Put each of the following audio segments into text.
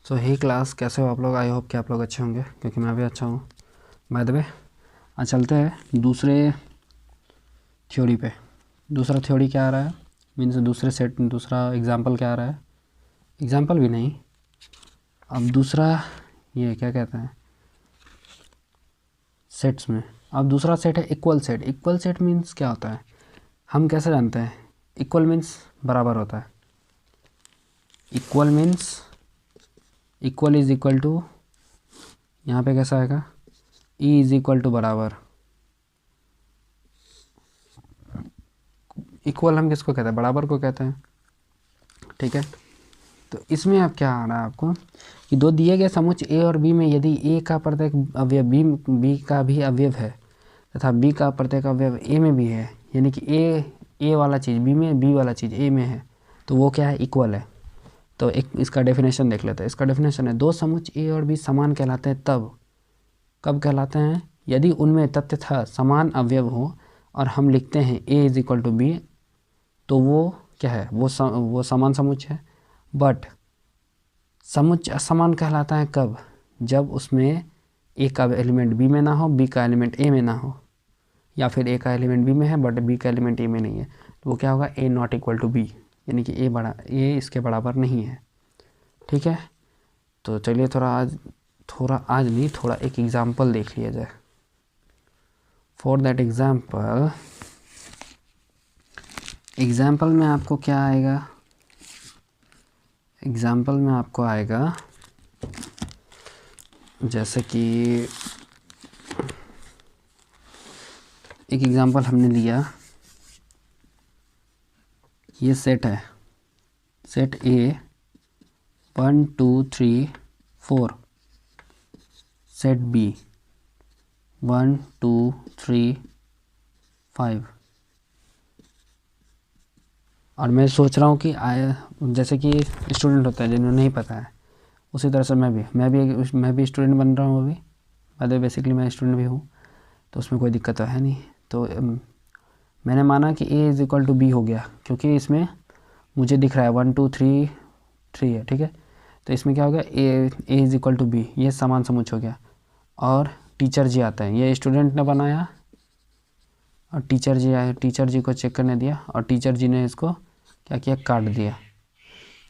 सो हे class, कैसे हो आप लोग? आई होप कि आप लोग अच्छे होंगे, क्योंकि मैं भी अच्छा हूँ। बाय द वे, आज चलते हैं दूसरे थ्योरी पे। दूसरा थ्योरी क्या आ रहा है, मीन्स दूसरे सेट, दूसरा एग्जांपल क्या आ रहा है। एग्जांपल भी नहीं, अब दूसरा ये क्या कहते हैं, सेट्स में। अब दूसरा सेट है equal set. Equal set means क्या होता है, हम कैसे जानते हैं? इक्वल मीन्स बराबर होता है। Equal means equal is equal to, यहाँ पे कैसा आएगा, ई इज इक्वल टू बराबर। इक्वल हम किसको कहते हैं? बराबर को कहते हैं, ठीक है। तो इसमें अब क्या आ रहा है आपको कि दो दिए गए समुच्चय ए और बी में यदि ए का प्रत्येक अवयव बी का भी अवयव है तथा बी का प्रत्येक अवयव ए में भी है, यानी कि ए वाला चीज़ बी में, बी वाला चीज़ ए में है, तो वो क्या है? इक्वल है। तो एक इसका डेफिनेशन देख लेते हैं। इसका डेफिनेशन है, दो समुच्चय ए और बी समान कहलाते हैं तब, कब कहलाते हैं? यदि उनमें तथ्यतः समान अवयव हो और हम लिखते हैं ए इज इक्वल टू बी, तो वो क्या है? वो समान समुच्चय है। बट समुच्चय असमान कहलाता है कब? जब उसमें ए का एलिमेंट बी में ना हो, बी का एलिमेंट ए में ना हो, या फिर ए का एलिमेंट बी में है बट बी का एलिमेंट ए में नहीं है, तो वो क्या होगा? ए नॉट इक्वल टू बी, यानी कि ए इसके बराबर नहीं है, ठीक है। तो चलिए थोड़ा एक एग्जाम्पल देख लिया जाए। फॉर दैट एग्जाम्पल में आपको क्या आएगा? एग्जाम्पल में आपको आएगा जैसे कि एक एग्जाम्पल हमने लिया, ये सेट है, सेट ए 1 2 3 4, सेट बी 1 2 3 5। और मैं सोच रहा हूँ कि जैसे कि स्टूडेंट होता है जिन्हें नहीं पता है, उसी तरह से मैं भी स्टूडेंट बन रहा हूँ अभी। अरे बेसिकली मैं स्टूडेंट भी हूँ, तो उसमें कोई दिक्कत तो है नहीं। तो मैंने माना कि A is equal to B हो गया, क्योंकि इसमें मुझे दिख रहा है 1 2 3 3 है, ठीक है। तो इसमें क्या हो गया? A is equal to B, ये समान समुच्चय हो गया। और टीचर जी आता है, ये स्टूडेंट ने बनाया और टीचर जी आए, टीचर जी को चेक करने दिया और टीचर जी ने इसको क्या किया? काट दिया।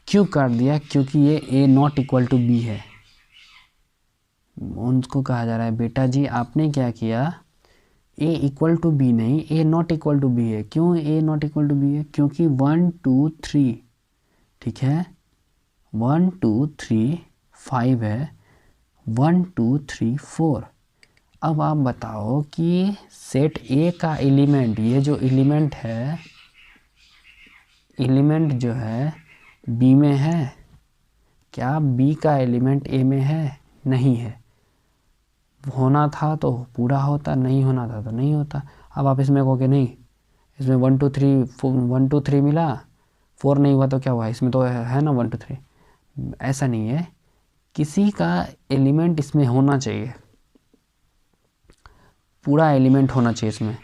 क्यों काट दिया? क्योंकि ये ए नॉट इक्वल टू बी है। उनको कहा जा रहा है, बेटा जी आपने क्या किया? ए इक्वल टू बी नहीं, ए नॉट इक्वल टू बी है। क्यों ए नॉट इक्वल टू बी है? क्योंकि 1 2 3, ठीक है, 1 2 3 5 है, 1 2 3 4। अब आप बताओ कि सेट ए का एलिमेंट, ये जो एलिमेंट है, एलिमेंट जो है बी में है, क्या बी का एलिमेंट ए में है? नहीं है। होना था तो पूरा होता, नहीं होना था तो नहीं होता। अब आप इसमें कहोगे नहीं, इसमें 1 2 3 1 2 3 मिला, 4 नहीं हुआ तो क्या हुआ? इसमें तो है ना 1 2 3। ऐसा नहीं है, किसी का एलिमेंट इसमें होना चाहिए, पूरा एलिमेंट होना चाहिए इसमें।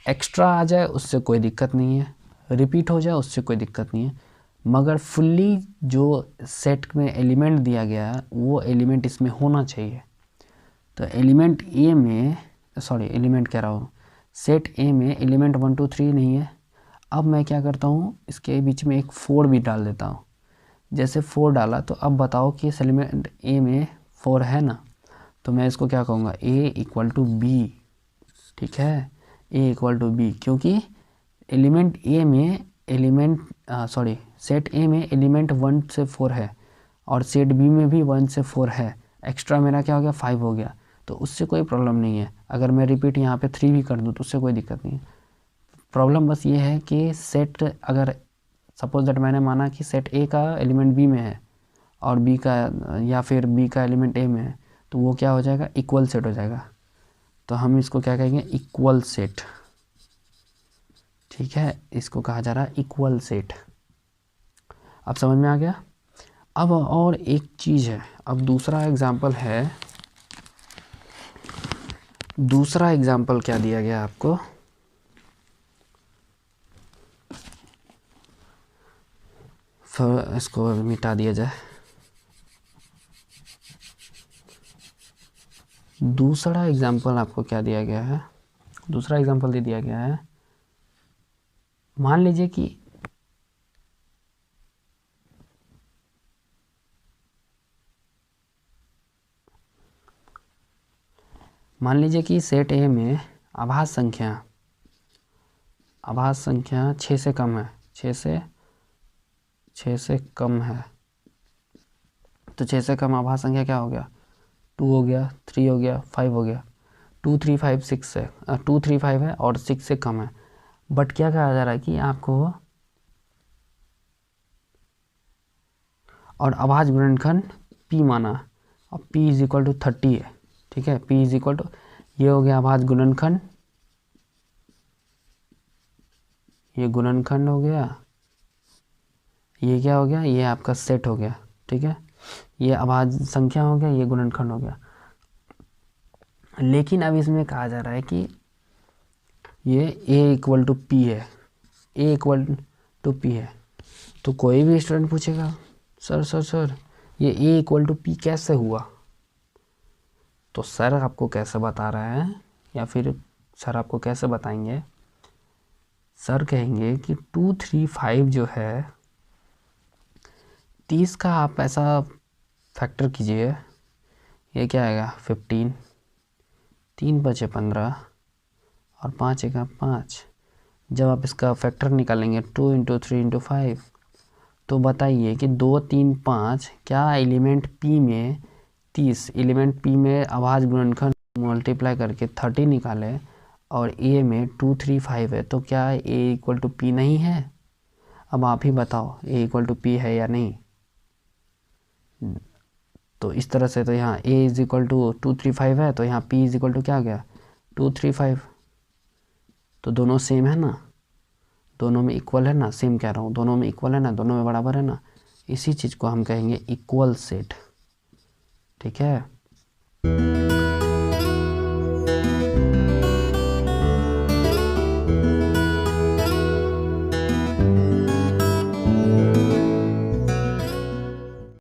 एक्स्ट्रा आ जाए उससे कोई दिक्कत नहीं है, रिपीट हो जाए उससे कोई दिक्कत नहीं है, मगर फुल्ली जो सेट में एलिमेंट दिया गया है वो एलिमेंट इसमें होना चाहिए। तो एलिमेंट ए में, एलिमेंट कह रहा हूँ, सेट ए में एलिमेंट 1 2 3 नहीं है। अब मैं क्या करता हूँ, इसके बीच में एक 4 भी डाल देता हूँ। जैसे 4 डाला तो अब बताओ कि इस एलिमेंट ए में 4 है ना, तो मैं इसको क्या कहूँगा? ए इक्वल टू बी, ठीक है, ए इक्वल टू बी। क्योंकि एलिमेंट ए में सेट ए में एलिमेंट 1 से 4 है और सेट बी में भी 1 से 4 है। एक्स्ट्रा मेरा क्या हो गया? 5 हो गया। तो उससे कोई प्रॉब्लम नहीं है। अगर मैं रिपीट यहाँ पे 3 भी कर दूँ तो उससे कोई दिक्कत नहीं है। प्रॉब्लम बस ये है कि सेट, अगर सपोज दैट मैंने माना कि सेट ए का एलिमेंट बी में है और बी का, या फिर बी का एलिमेंट ए में है, तो वो क्या हो जाएगा? इक्वल सेट हो जाएगा। तो हम इसको क्या कहेंगे? इक्वल सेट, ठीक है। इसको कहा जा रहा है इक्वल सेट। अब समझ में आ गया? अब और एक चीज़ है, अब दूसरा एग्जाम्पल है। दूसरा एग्जाम्पल क्या दिया गया आपको? फिर इसको मिटा दिया जाए। दूसरा एग्जाम्पल आपको क्या दिया गया है, दूसरा एग्जाम्पल दे दिया गया है, मान लीजिए कि सेट ए में आभास संख्या 6 से कम है, 6 से कम है। तो 6 से कम आभास संख्या क्या हो गया, 2 हो गया, 3 हो गया, 5 हो गया। 2 3 5 6 है, 2 3 5 है और 6 से कम है। बट क्या कहा जा रहा है कि आपको, और आभास गुणनखंड p माना, और p इज इक्वल टू 30 है। ठीक है, p इज इक्वल टू, ये हो गया आभास गुणनखंड, ये गुणनखंड हो गया, ये क्या हो गया, ये आपका सेट हो गया। ठीक है, ये आभास संख्या हो गया, ये गुणनखंड हो गया। लेकिन अब इसमें कहा जा रहा है कि ये a इक्वल टू पी है, a इक्वल टू पी है। तो कोई भी स्टूडेंट पूछेगा सर ये a इक्वल टू पी कैसे हुआ, तो सर आपको कैसे बता रहा है, या फिर सर आपको कैसे बताएंगे, सर कहेंगे कि 2 3 5 जो है 30 का आप ऐसा फैक्टर कीजिए, ये क्या आएगा 15, 3 बचे 15 और 5 एका 5। जब आप इसका फैक्टर निकालेंगे 2 इंटू 3 इंटू 5, तो बताइए कि 2 3 5 क्या एलिमेंट P में 30, एलिमेंट P में आभास गुणनखंड मल्टीप्लाई करके 30 निकाले और A में 2 3 5 है, तो क्या A इक्वल टू P नहीं है? अब आप ही बताओ A इक्वल टू P है या नहीं। तो इस तरह से तो यहाँ A इज इक्वल टू 2 3 5 है, तो यहाँ P इज इक्वल टू क्या आ गया 2 3 5। तो दोनों सेम है ना, दोनों में इक्वल है ना, सेम कह रहा हूँ, दोनों में इक्वल है ना, दोनों में बराबर है ना। इसी चीज़ को हम कहेंगे इक्वल सेट। ठीक है।